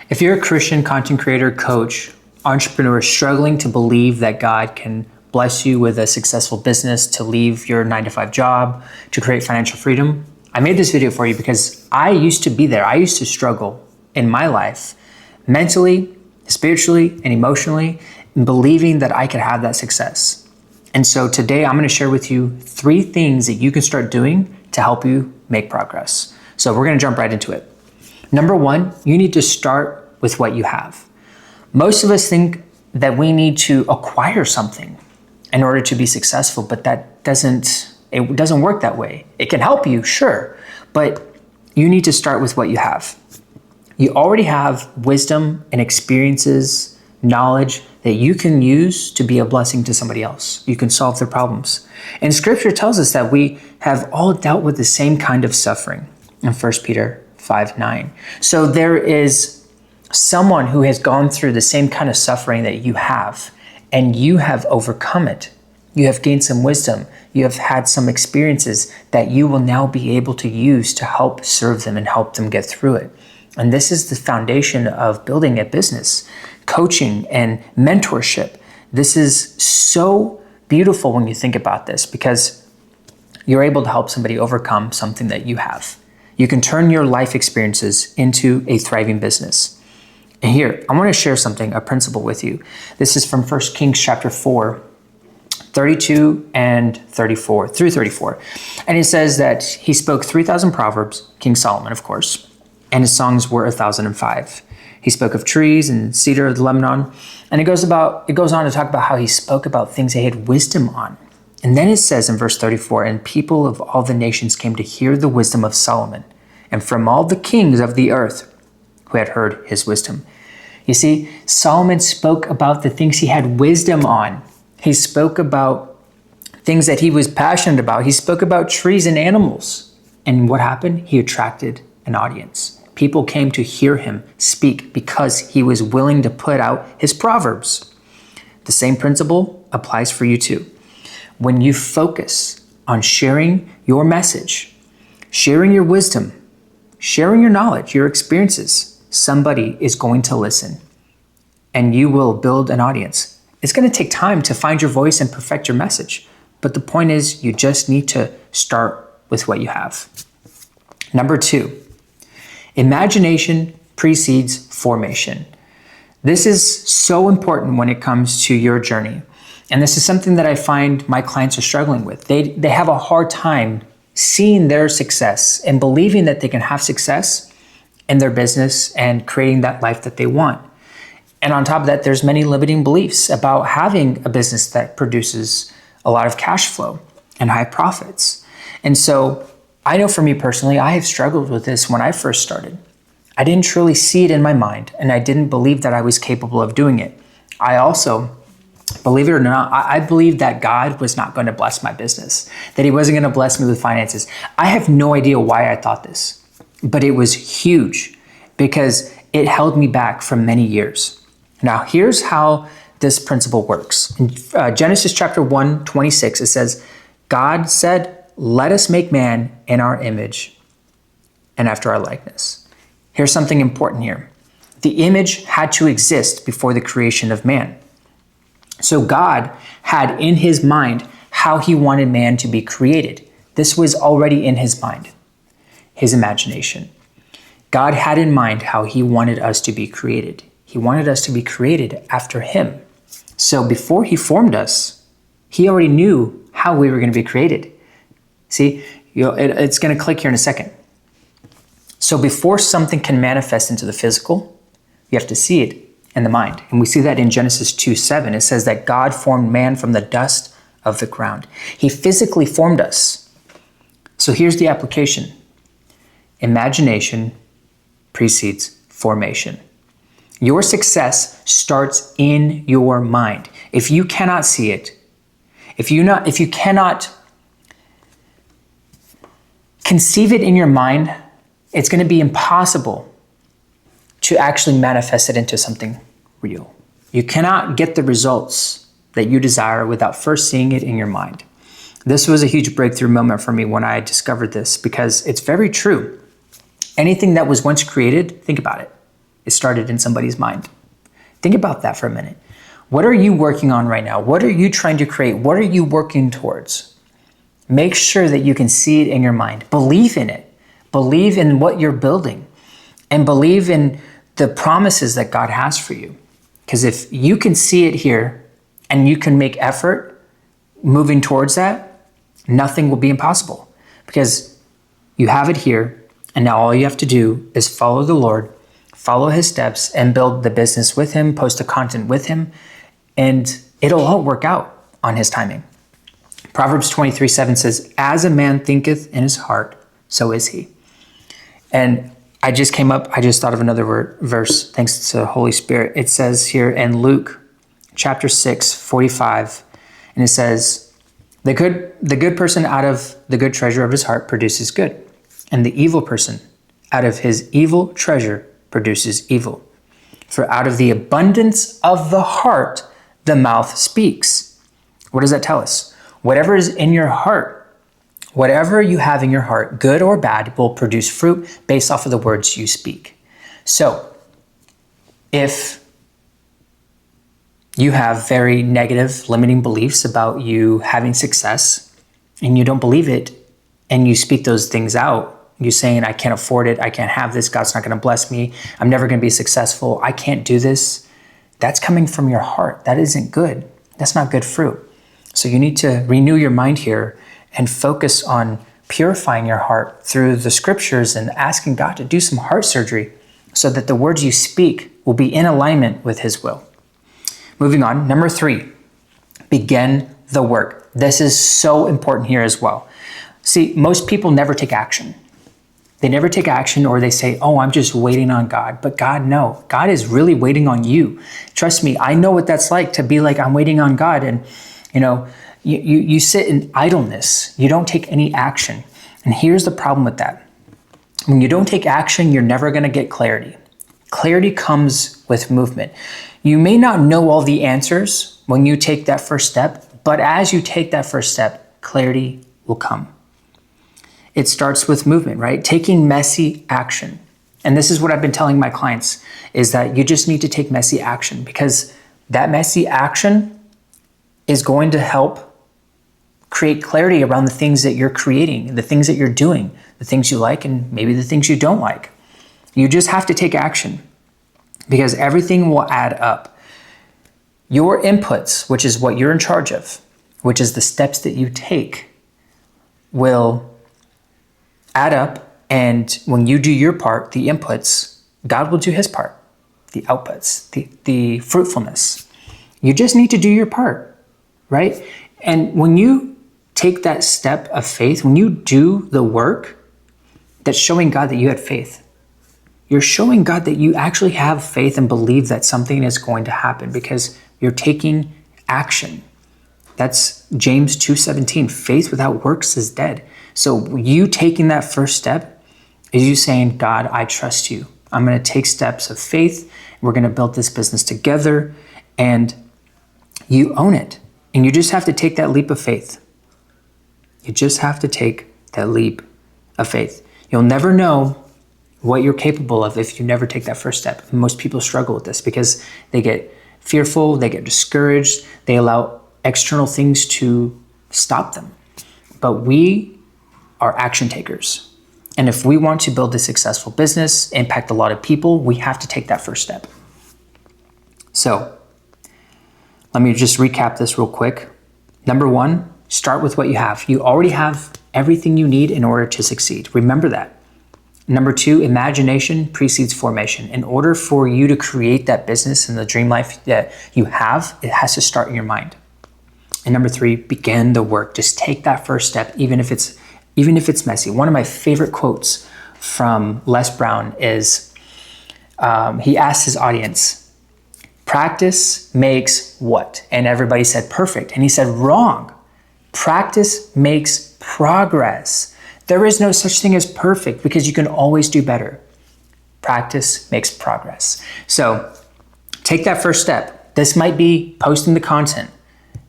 If you're a Christian content creator, coach, entrepreneur struggling to believe that God can bless you with a successful business, to leave your 9-to-5 job, to create financial freedom, I made this video for you because I used to be there. I used to struggle in my life, mentally, spiritually, and emotionally, in believing that I could have that success. And so today I'm going to share with you 3 things that you can start doing to help you make progress. So we're going to jump right into it. Number 1, you need to start with what you have. Most of us think that we need to acquire something in order to be successful, but it doesn't work that way. It can help you, sure, but you need to start with what you have. You already have wisdom and experiences, knowledge that you can use to be a blessing to somebody else. You can solve their problems. And scripture tells us that we have all dealt with the same kind of suffering in 1 Peter 5:9. So there is someone who has gone through the same kind of suffering that you have, and you have overcome it. You have gained some wisdom. You have had some experiences that you will now be able to use to help serve them and help them get through it. And this is the foundation of building a business, coaching and mentorship. This is so beautiful when you think about this, because you're able to help somebody overcome something that you have. You can turn your life experiences into a thriving business. And here, I want to share something, a principle with you. This is from 1 Kings chapter 4, 32 and 34 through 34. And it says that he spoke 3,000 proverbs, King Solomon, of course, and his songs were 1,005. He spoke of trees and cedar of Lebanon. And it goes on to talk about how he spoke about things he had wisdom on. And then it says in verse 34, and people of all the nations came to hear the wisdom of Solomon, and from all the kings of the earth who had heard his wisdom. You see, Solomon spoke about the things he had wisdom on. He spoke about things that he was passionate about. He spoke about trees and animals. And what happened? He attracted an audience. People came to hear him speak because he was willing to put out his proverbs. The same principle applies for you too. When you focus on sharing your message, sharing your wisdom, sharing your knowledge, your experiences, somebody is going to listen, and you will build an audience. It's going to take time to find your voice and perfect your message. But the point is, you just need to start with what you have. Number 2, imagination precedes formation. This is so important when it comes to your journey. And this is something that I find my clients are struggling with. They have a hard time seeing their success and believing that they can have success in their business and creating that life that they want. And on top of that, there's many limiting beliefs about having a business that produces a lot of cash flow and high profits. And so I know for me personally, I have struggled with this when I first started. I didn't truly see it in my mind, and I didn't believe that I was capable of doing it. I also, believe it or not, I believed that God was not going to bless my business, that he wasn't going to bless me with finances. I have no idea why I thought this, but it was huge because it held me back for many years. Now, here's how this principle works. In Genesis chapter 1:26, it says, God said, let us make man in our image and after our likeness. Here's something important here. The image had to exist before the creation of man. So God had in his mind how he wanted man to be created. This was already in his mind, his imagination. God had in mind how he wanted us to be created. He wanted us to be created after him. So before he formed us, he already knew how we were going to be created. See, it's going to click here in a second. So before something can manifest into the physical, you have to see it in the mind. And we see that in Genesis 2:7. It says that God formed man from the dust of the ground. He physically formed us. So here's the application. Imagination precedes formation. Your success starts in your mind. If you cannot see it, if you cannot conceive it in your mind, it's going to be impossible to actually manifest it into something real. You cannot get the results that you desire without first seeing it in your mind. This was a huge breakthrough moment for me when I discovered this, because it's very true. Anything that was once created, think about it. is started in somebody's mind. Think about that for a minute. What are you working on right now? What are you trying to create? What are you working towards? Make sure that you can see it in your mind. Believe in it. Believe in what you're building and believe in the promises that God has for you. Because if you can see it here and you can make effort moving towards that, nothing will be impossible because you have it here. And now all you have to do is follow the Lord, follow his steps, and build the business with him, post the content with him, and it'll all work out on his timing. Proverbs 23:7 says, as a man thinketh in his heart, so is he. And I just thought of another verse, thanks to the Holy Spirit. It says here in Luke chapter 6:45, and it says, the good person out of the good treasure of his heart produces good, and the evil person out of his evil treasure produces evil. For out of the abundance of the heart, the mouth speaks. What does that tell us? Whatever is in your heart, whatever you have in your heart, good or bad, will produce fruit based off of the words you speak. So if you have very negative, limiting beliefs about you having success and you don't believe it, and you speak those things out, you saying, I can't afford it, I can't have this, God's not going to bless me, I'm never going to be successful, I can't do this. That's coming from your heart. That isn't good. That's not good fruit. So you need to renew your mind here and focus on purifying your heart through the scriptures and asking God to do some heart surgery so that the words you speak will be in alignment with his will. Moving on, number 3, begin the work. This is so important here as well. See, most people never take action. They never take action, or they say, oh, I'm just waiting on God. But God, no, God is really waiting on you. Trust me, I know what that's like to be like, I'm waiting on God. And you sit in idleness. You don't take any action. And here's the problem with that. When you don't take action, you're never going to get clarity. Clarity comes with movement. You may not know all the answers when you take that first step, but as you take that first step, clarity will come. It starts with movement, right? Taking messy action. And this is what I've been telling my clients, is that you just need to take messy action, because that messy action is going to help create clarity around the things that you're creating, the things that you're doing, the things you like, and maybe the things you don't like. You just have to take action, because everything will add up. Your inputs, which is what you're in charge of, which is the steps that you take, will add up. And when you do your part, the inputs, God will do his part, the outputs, the fruitfulness. You just need to do your part, right? And when you take that step of faith, when you do the work, that's showing God that you had faith. You're showing God that you actually have faith and believe that something is going to happen, because you're taking action. That's James 2:17. Faith without works is dead. So you taking that first step is you saying, God, I trust you. I'm going to take steps of faith. We're going to build this business together, and you own it. And you just have to take that leap of faith. You just have to take that leap of faith. You'll never know what you're capable of if you never take that first step. Most people struggle with this because they get fearful, they get discouraged, they allow external things to stop them. But we are action takers. And if we want to build a successful business, impact a lot of people, we have to take that first step. So let me just recap this real quick. Number 1, start with what you have. You already have everything you need in order to succeed. Remember that. Number 2, imagination precedes formation. In order for you to create that business and the dream life that you have, it has to start in your mind. And number 3, begin the work. Just take that first step, even if it's messy. One of my favorite quotes from Les Brown is, he asked his audience, practice makes what? And everybody said perfect. And he said, wrong. Practice makes progress. There is no such thing as perfect, because you can always do better. Practice makes progress. So take that first step. This might be posting the content,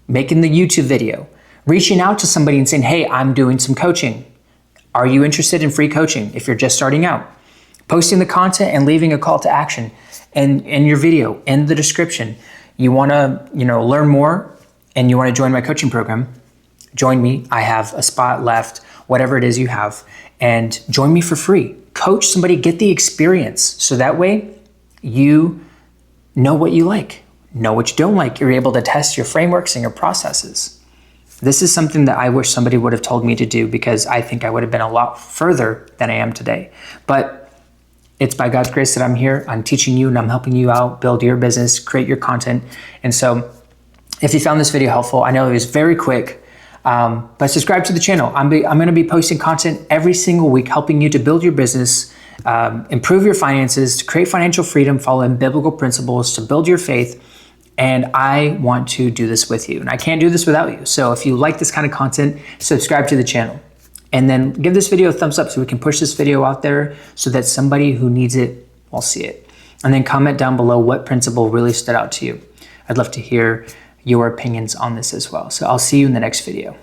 making the YouTube video, reaching out to somebody and saying, hey, I'm doing some coaching. Are you interested in free coaching if you're just starting out? Posting the content and leaving a call to action. in your video, in the description. You want to, learn more and you want to join my coaching program, join me. I have a spot left, whatever it is you have, and join me for free. Coach somebody, get the experience. So that way you know what you like, know what you don't like. You're able to test your frameworks and your processes. This is something that I wish somebody would have told me to do, because I think I would have been a lot further than I am today. But it's by God's grace that I'm here. I'm teaching you and I'm helping you out, build your business, create your content. And so if you found this video helpful, I know it was very quick, but subscribe to the channel. I'm going to be posting content every single week, helping you to build your business, improve your finances, to create financial freedom, following biblical principles, to build your faith. And I want to do this with you. And I can't do this without you. So if you like this kind of content, subscribe to the channel. And then give this video a thumbs up so we can push this video out there so that somebody who needs it will see it. And then comment down below what principle really stood out to you. I'd love to hear your opinions on this as well. So I'll see you in the next video.